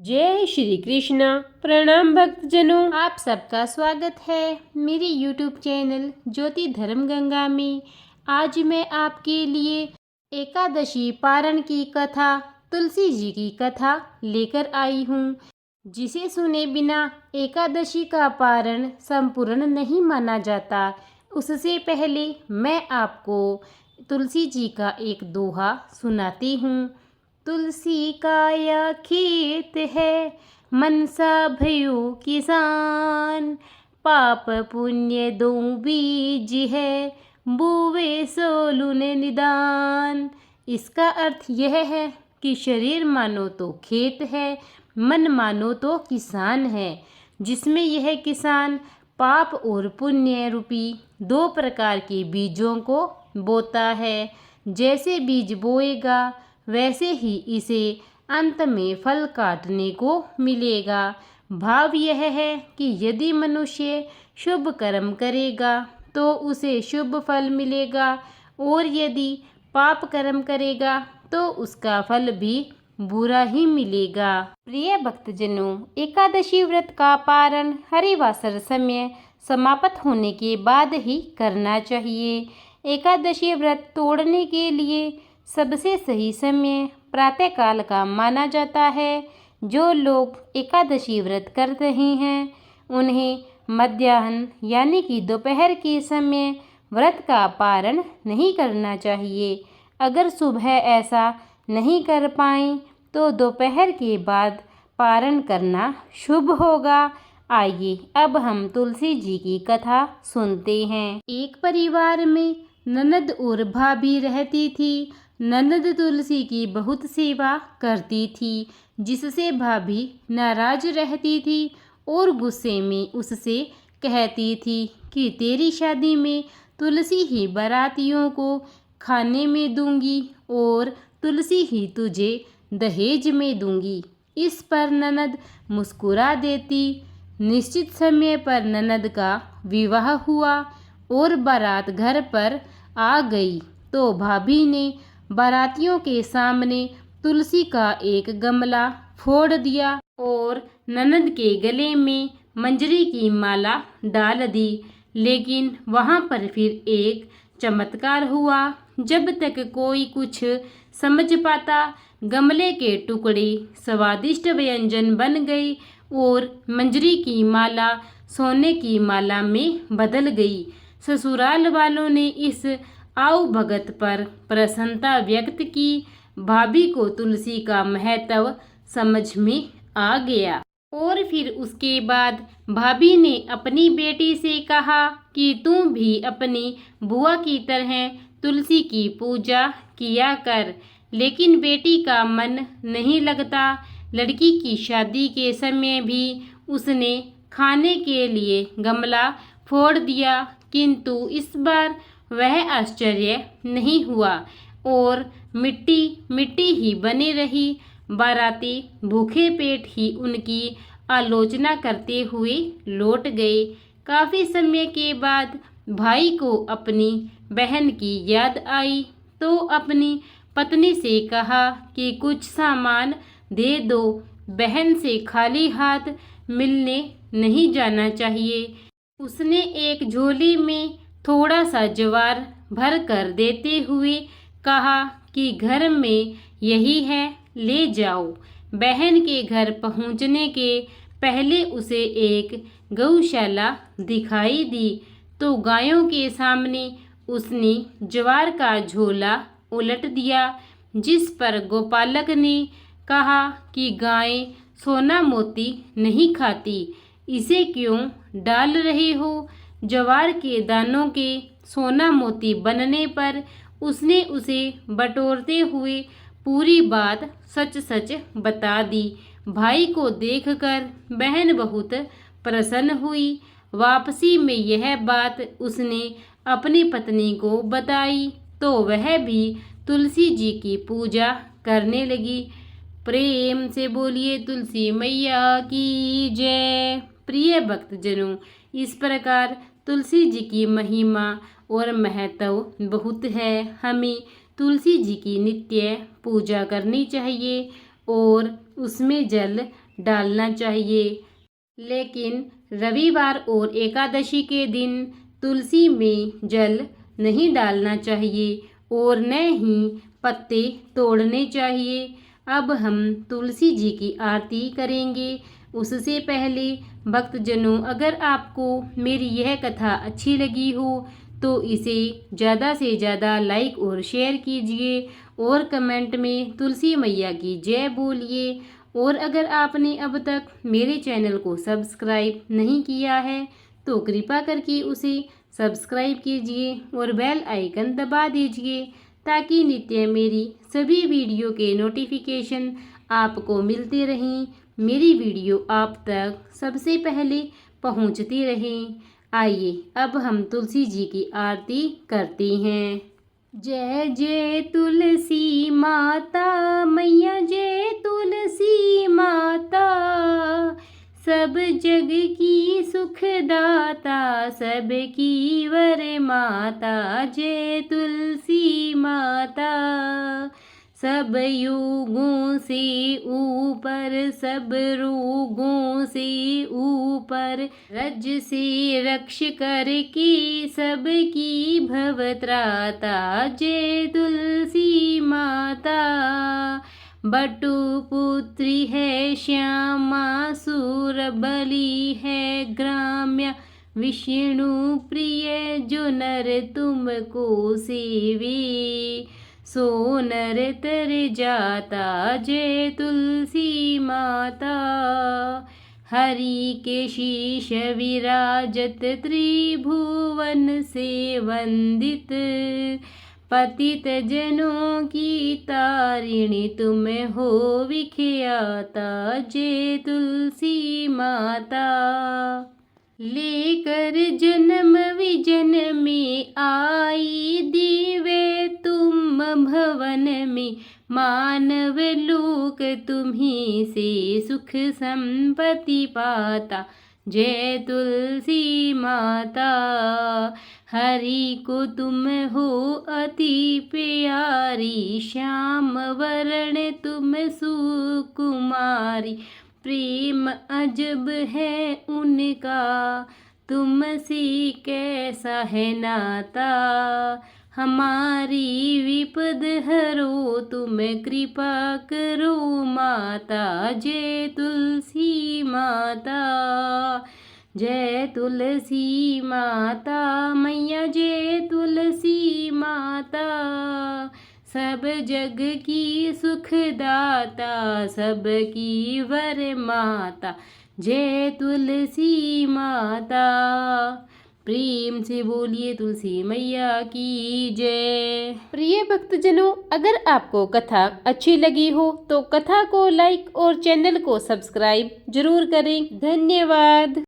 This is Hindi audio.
जय श्री कृष्ण। प्रणाम भक्तजनों, आप सबका स्वागत है मेरे YouTube चैनल ज्योति धर्म गंगा में। आज मैं आपके लिए एकादशी पारण की कथा, तुलसी जी की कथा लेकर आई हूँ, जिसे सुने बिना एकादशी का पारण संपूर्ण नहीं माना जाता। उससे पहले मैं आपको तुलसी जी का एक दोहा सुनाती हूँ। तुलसी का या खेत है, मनसा भयो किसान। पाप पुण्य दो बीज है, बोवे सोलुन निदान। इसका अर्थ यह है कि शरीर मानो तो खेत है, मन मानो तो किसान है, जिसमें यह किसान पाप और पुण्य रूपी दो प्रकार के बीजों को बोता है। जैसे बीज बोएगा वैसे ही इसे अंत में फल काटने को मिलेगा। भाव यह है कि यदि मनुष्य शुभ कर्म करेगा तो उसे शुभ फल मिलेगा, और यदि पाप कर्म करेगा तो उसका फल भी बुरा ही मिलेगा। प्रिय भक्तजनों, एकादशी व्रत का पारण हरिवासर समय समाप्त होने के बाद ही करना चाहिए। एकादशी व्रत तोड़ने के लिए सबसे सही समय प्रातःकाल का माना जाता है। जो लोग एकादशी व्रत कर रहे हैं उन्हें मध्याह्न यानी कि दोपहर के समय व्रत का पारण नहीं करना चाहिए। अगर सुबह ऐसा नहीं कर पाएं तो दोपहर के बाद पारण करना शुभ होगा। आइए अब हम तुलसी जी की कथा सुनते हैं। एक परिवार में ननद और भाभी रहती थी। ननद तुलसी की बहुत सेवा करती थी, जिससे भाभी नाराज रहती थी और गुस्से में उससे कहती थी कि तेरी शादी में तुलसी ही बारातियों को खाने में दूंगी और तुलसी ही तुझे दहेज में दूंगी। इस पर ननद मुस्कुरा देती। निश्चित समय पर ननद का विवाह हुआ और बारात घर पर आ गई तो भाभी ने बारातियों के सामने तुलसी का एक गमला फोड़ दिया और ननद के गले में मंजरी की माला डाल दी। लेकिन वहां पर फिर एक चमत्कार हुआ। जब तक कोई कुछ समझ पाता, गमले के टुकड़े स्वादिष्ट व्यंजन बन गई और मंजरी की माला सोने की माला में बदल गई। ससुराल वालों ने इस आओ भगत पर प्रसन्नता व्यक्त की। भाभी को तुलसी का महत्व समझ में आ गया और फिर उसके बाद भाभी ने अपनी बेटी से कहा कि तू भी अपनी बुआ की तरह तुलसी की पूजा किया कर। लेकिन बेटी का मन नहीं लगता। लड़की की शादी के समय भी उसने खाने के लिए गमला फोड़ दिया, किंतु इस बार वह आश्चर्य नहीं हुआ और मिट्टी मिट्टी ही बनी रही। बाराती भूखे पेट ही उनकी आलोचना करते हुए लौट गए। काफी समय के बाद भाई को अपनी बहन की याद आई तो अपनी पत्नी से कहा कि कुछ सामान दे दो, बहन से खाली हाथ मिलने नहीं जाना चाहिए। उसने एक झोली में थोड़ा सा ज्वार भर कर देते हुए कहा कि घर में यही है, ले जाओ। बहन के घर पहुंचने के पहले उसे एक गौशाला दिखाई दी तो गायों के सामने उसने ज्वार का झोला उलट दिया, जिस पर गोपालक ने कहा कि गायें सोना मोती नहीं खाती, इसे क्यों डाल रहे हो। ज्वार के दानों के सोना मोती बनने पर उसने उसे बटोरते हुए पूरी बात सच सच बता दी। भाई को देखकर बहन बहुत प्रसन्न हुई। वापसी में यह बात उसने अपनी पत्नी को बताई तो वह भी तुलसी जी की पूजा करने लगी। प्रेम से बोलिए तुलसी मैया की जय। प्रिय भक्तजनों, इस प्रकार तुलसी जी की महिमा और महत्व बहुत है। हमें तुलसी जी की नित्य पूजा करनी चाहिए और उसमें जल डालना चाहिए। लेकिन रविवार और एकादशी के दिन तुलसी में जल नहीं डालना चाहिए और न ही पत्ते तोड़ने चाहिए। अब हम तुलसी जी की आरती करेंगे। उससे पहले भक्तजनों, अगर आपको मेरी यह कथा अच्छी लगी हो तो इसे ज़्यादा से ज़्यादा लाइक और शेयर कीजिए और कमेंट में तुलसी मैया की जय बोलिए। और अगर आपने अब तक मेरे चैनल को सब्सक्राइब नहीं किया है तो कृपा करके उसे सब्सक्राइब कीजिए और बेल आइकन दबा दीजिए ताकि नित्य मेरी सभी वीडियो के नोटिफिकेशन आपको मिलते रहें, मेरी वीडियो आप तक सबसे पहले पहुंचती रहें। आइए अब हम तुलसी जी की आरती करते हैं। जय जय तुलसी माता मैया, जय तुलसी माता, सब जग की सुखदाता, सबकी वर माता। जय तुलसी माता, सब युगों से ऊपर, सब रोगों से ऊपर, रज से रक्ष करके सबकी भवत्राता। जय तुलसी माता, बटु पुत्री है श्यामा, सूरबली है ग्राम्या, विष्णु प्रिय जो नर तुमको सेवे, सो नर तर जाता। जय तुलसी माता, हरि के शीश विराजत, त्रिभुवन से वंदित, पतित जनों की तारिणी तुम हो विख्याता। जय तुलसी माता, लेकर जन्म विजन में आई, दिव्य तुम भवन में, मानव लोक तुम्हीं से सुख संपत्ति पाता। जय तुलसी माता, हरि को तुम हो अति प्यारी, श्याम वर्ण तुम सुकुमारी, प्रेम अजब है उनका, तुमसे कैसा है नाता, हमारी विपद हरो तुम कृपा करो माता। जय तुलसी माता, जय तुलसी माता मैया, जय तुलसी माता, सब जग की सुखदाता, सबकी वर माता। जय तुलसी माता, प्रेम से बोलिए तुलसी मैया की जय। प्रिय भक्तजनों, अगर आपको कथा अच्छी लगी हो तो कथा को लाइक और चैनल को सब्सक्राइब जरूर करें। धन्यवाद।